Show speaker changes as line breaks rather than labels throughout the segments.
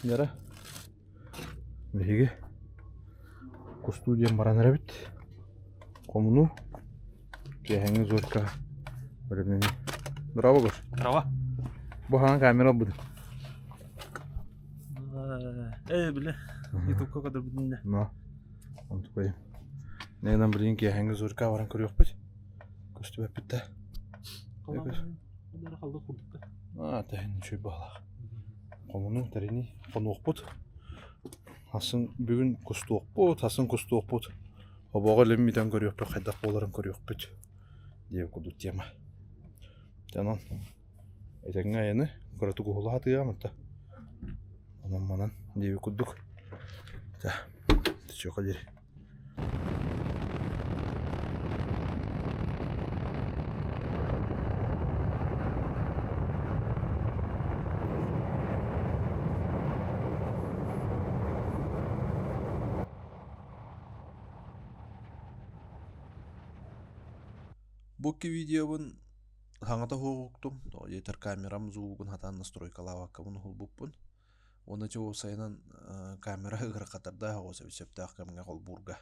Яра. Беги. Кустудиям баранара бит. Комуну. Кехенге зорка. Бәрінені. Браво гор.
Браво.
Бұхана камера бұды.
Біле. Ютубқа қадар бұдында.
На. Онты қойым. Негенен бірден кехенге зорка баран көрі өкпіт. Көсті бәп бітті.
Қадары қалды құрдықта.
Тәхін шөй бағлақ. Комуну тәрені қону оқпыт. Асын бүгін күсті оқпыт, асын күсті оқпыт. Обоға леммиден көрі өкпіт, қайдақ боларын көрі өкпіт. Деп күдік тема. Жанан, әйтәңі әйіні көрәті құғылы атыға мұнта. Манан деп күдік. Түшіға дері.
Бұқы видеоын хаңата хоғуқтым. Етер камерам зуғын хатан настройкалава кабын хол бұппын. Оны че осайынан камера ғыр қатарда оса өсепті аққамға қол бұрға.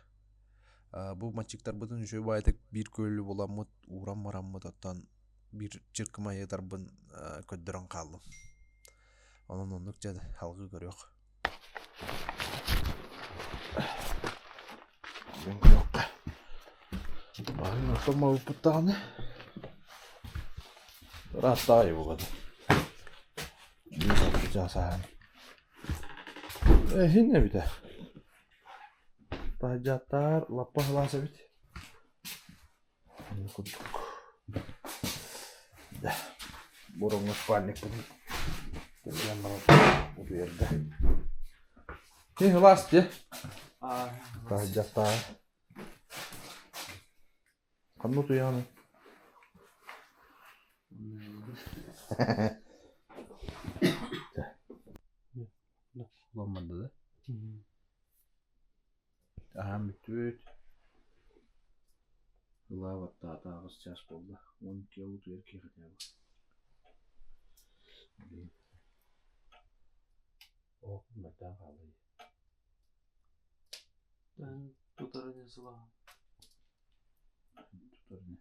Бұл матчиктар бұдың жөй байтық бір көлі боламыд, урам марамыд оттан бір чыркыма етар бұн көддірін қалым. Оның ондық жады халғы көрек.
Мен көрек. Бағын осылма ұпыттағаны. Раттағай бұғады. Мен сапты жасаған. Хинне біті. Тажаттар, лаппа ғыласа біті. Күттік. Бұрыңғы спальник бұдың. Көрген барат бұды ерді. Хин ғылас де. Тажаттар. Қанны тұяны?
Olmadı da.
Aham bütün.
Lavat daha ağız ças oldu. 12 yıl erkek hadi.
Oh, mata kaldı.
Ben tutarını sıla.
Tutarını.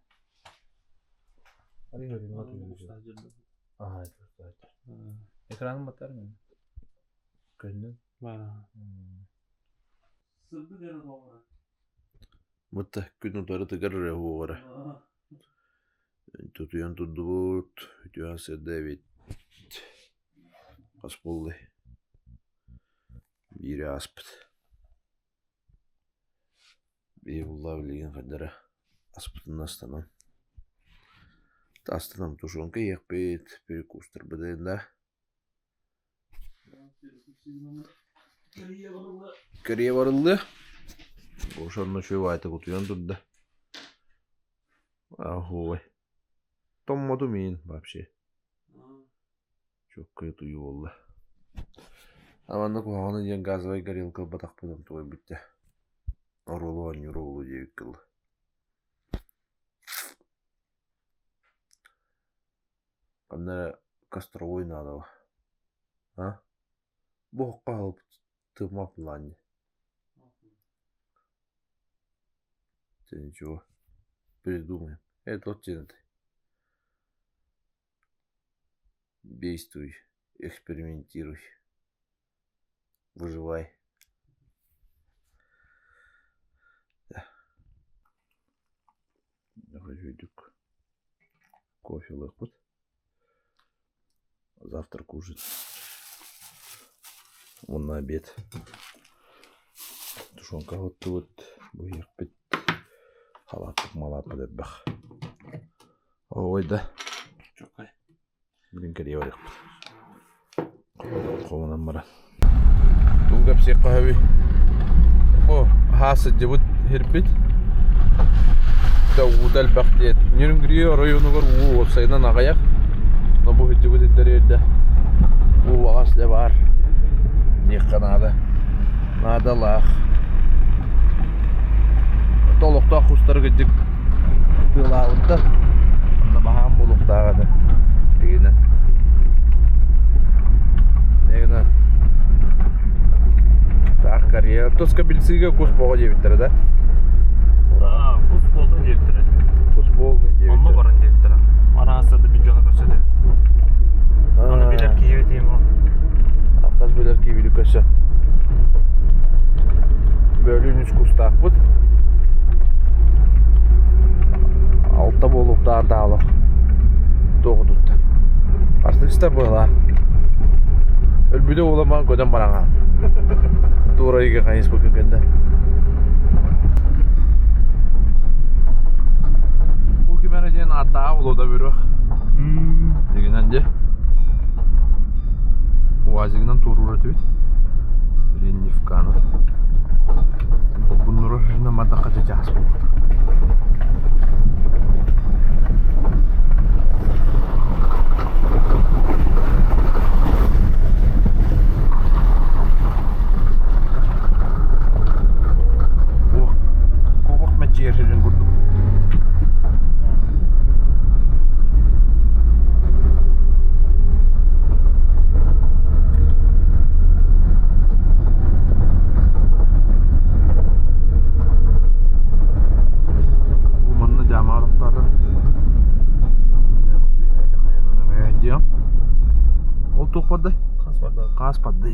Arı göreyim ne tutuyor? Aha, tutar. Ekranı batar mı? Gönlün?
Var. Sırdı deri doğru.
Mutta günü tarı tıkarır ya bu ara. Tutuyan tutduğut. Hütüyansa David. Kaspollu. Biri aspıt. Bir bullağı bilgin kadara. Aspıtın astanam. Astanam tuşonka yakbet. Perikustır bıdığında. Kariye varıldı. Boşanma şöyle ayta kutuyan durdu. Ahu. Tommadı min вообще. Çok kötü yolda. Ama kulağına yan gazvay горелка батақ бұдан той бітті. Оролу анюролу девік кыл. Қандары костровой надо. А? Бұққа алып тымап ланне. Ты ничего. Придумаем. Это вот тянет. Действуй. Экспериментируй. Выживай. Да. Я хочу идюк. Кофе лыхпут. Завтрак ужин. Вон на обед. Тушенка вот тут. Буйық бит. Халаттық малапы деп бақ. Ой да.
Чокай.
Блин кәрие барық бит. Қолынан бара. Бұл кәпсек қағаби. О, хасы дебут хербит. Да удал бақтет. Нерінгірие районы бар. О, сайынан ағаяқ. Но бұл дебут еддерерді. О, ағас да бар. Неққа надо лақ. Толықта құстар күдік тылауында. Оны бағам болуқтағады. Дегені. тоска билсиге кус бого жебиттер да.
Кус болду дептире.
Кус болны жебиттер.
Онно барын дептире. Арасында бир жона көрсөтө. Аны билер кийбетейм о.
Аказ белер кийбилик көсө. Бөлүнүс кустак бут. Алта болуктар дагы. Тогудутта. Артыкста была. Өлбүдө уламан көдөн бараңа. Турайга кайыс бүгүнгөндө. Бул кимерден ата улода бирок. Дегенде. Уазигинен турура түйт. Ленивканы. Bunları her namada kaçacağız bu. Bu vakit yerlerin kurduk. Tuh pada, kas pada.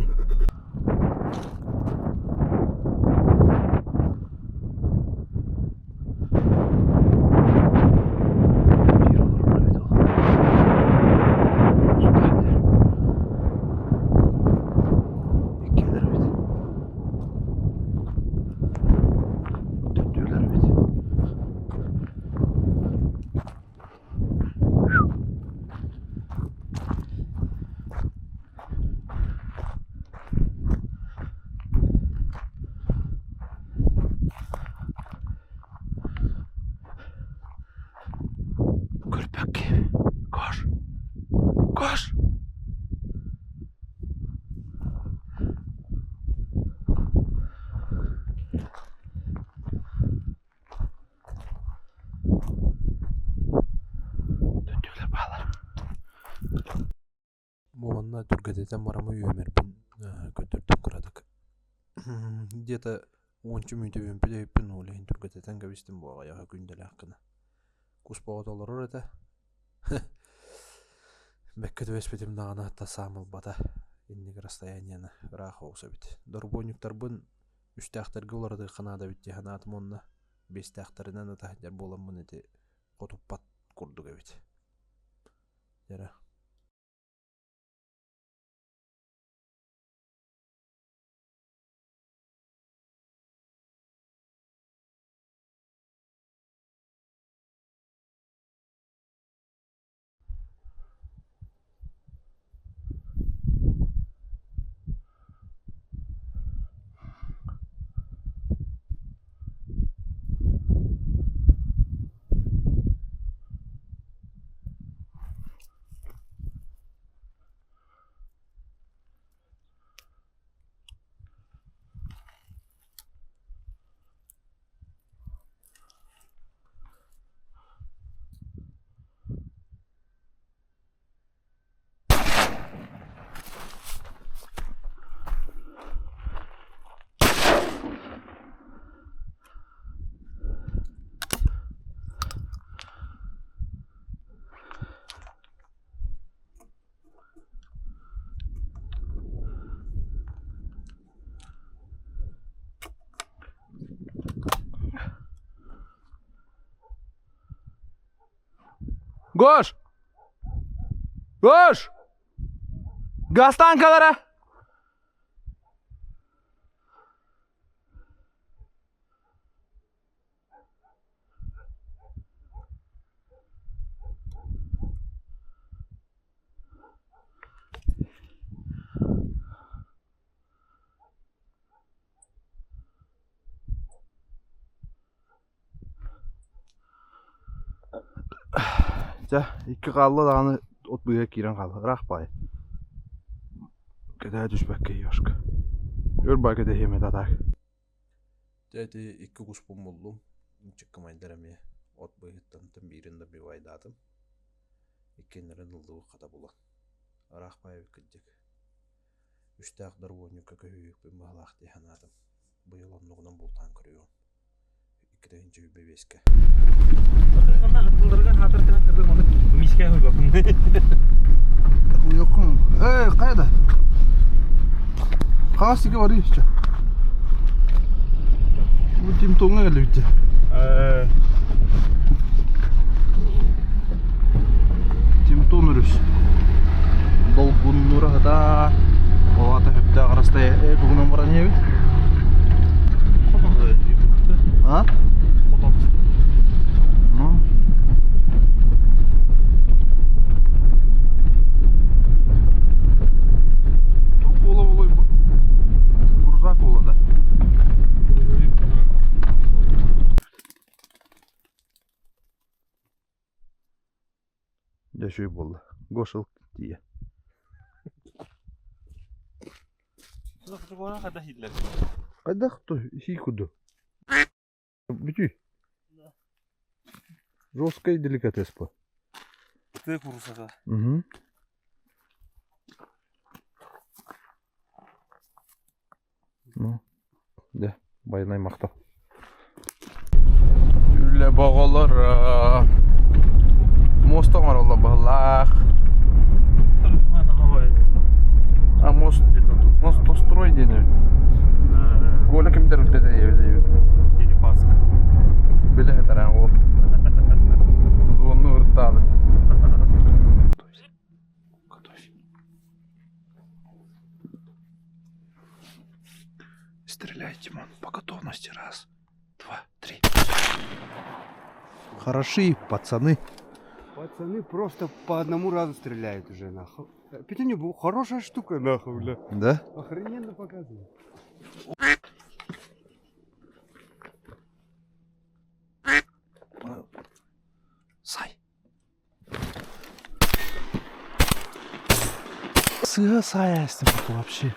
Koş. Döndüler bağlar.
Muğanna Turgazeten baramı üyemerpin götürdük kuradık. Где-то 10 minütü ömpüde öpün olayın Turgazeten gabistim bu ayağı gündeli hakkında. Kuspağı dolar orada. Бәккет өспетім дағына атта самыл бата. Иннік расстоянияны рақы оса бит. Дорбойниктарбын үстәқтәрге оларды қанада бітте ханатым онына. Бестәқтәрінен атахдар боламын еті қотуппат күрдігі бит. Жара.
Koş! Koş! Gaz tankalara! Ja, iki kallı dağını ot büyüye kiren kallı. Rak bay. Kedaya düşbek keyoşk. Ör bay kedaya yemet adak.
Жәті екі құспым болдым. Чыққым айдарамия. От бұйыттантым бірінде бір вайдатым. Екенлерін ұлдығы қата болан. Рақ байы күддік. Үшті ақдар ойны көкөйік бір мағлақ дейханатым. быйыл оннугунан бултан көрüyorum. 2-5'ke.
Ondan atılırgan hatırtına kırdım onu. Miskaya koy bakın.
Bu yok mu? Kayada. Kağısı ki var işte. Bu tim tonga geldi bitti. Tim tonuruz. Dolgun nura hata. Ovata hepte arasta bugün var ne? Ha? Ну. Тут головой грузак да. Я şu болды. Гошел diye. Кайда хто хикуду? Бити. Жесткая деликатес по.
Ты курсака.
Угу. Ну, да, байнай мақта. Үлі бағалар мостан аралда бағалақ. А мост строй дені. Голя кімдер үлтеді ебеді.
Деді Паска.
Білі хетаран ол. Звонны ұрттады. Готовь. Стреляй, Тимон, по готовности. 1, 2, 3. Хороши, пацаны.
Пацаны просто по одному разу стреляют уже, нахуй. Петюню, хорошая штука, нахуй, бля.
Да?
Охрененно показывает.
Сай. Сыға сай әстім бұл вообще.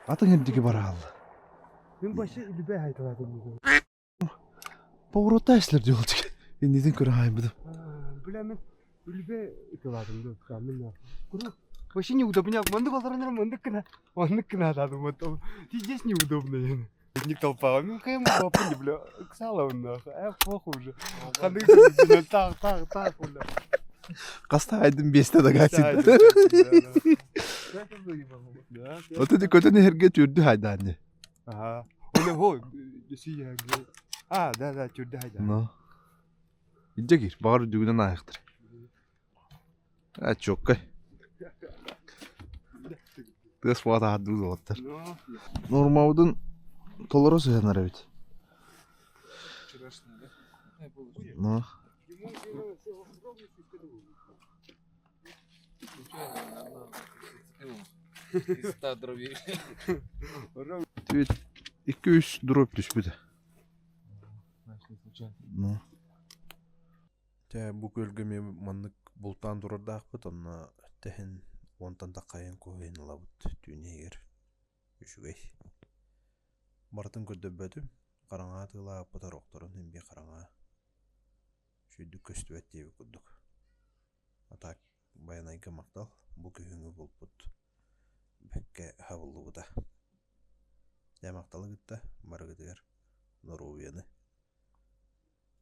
Атың әддеге бара алды.
Мен башы үлбе айтыладым.
Поворота әсілер де олды. Мен неден көрі айымбыдым.
Бля, мен үлбе айтыладым. Вообще неудобно. Мандық алдарыныр, мандық кіна атадым. Ты здесь неудобно. Ник толпа. Ну, какая мы попали, бля. Ксалов, нахуй. Похуй уже. Ханы, бля, так, бля.
Қаста айдым бесті да қасин. Оты де көтіні herге түрді хайданы.
Ага. Оны ғой, сүйі herге. Да, түрді хайданы.
Ну. Инде кир, бағар дүгінен аяқтыр. Чоккай. Тыз фуата аддуыз олаттыр. Нормаудың толары сүйенер әбет. Ну. Түйет 2-3 дроп түшпеді. Ну. Бұл көлгіме маннық бұлтан дұрырда ақпыт, онына тәхін онтан тақайын көйін лабыт түйінегер үшігей. Бартын көдді бөтім, қараңа атыла апыта роқтырын ембе қараңа шүйді көсті өттейбі күддік. Атак баянайға мақтал, бұл күйіңі бұл бұд бәкке хавылы бұда. Дә мақталы күтті, бары күтігер нұру үйені.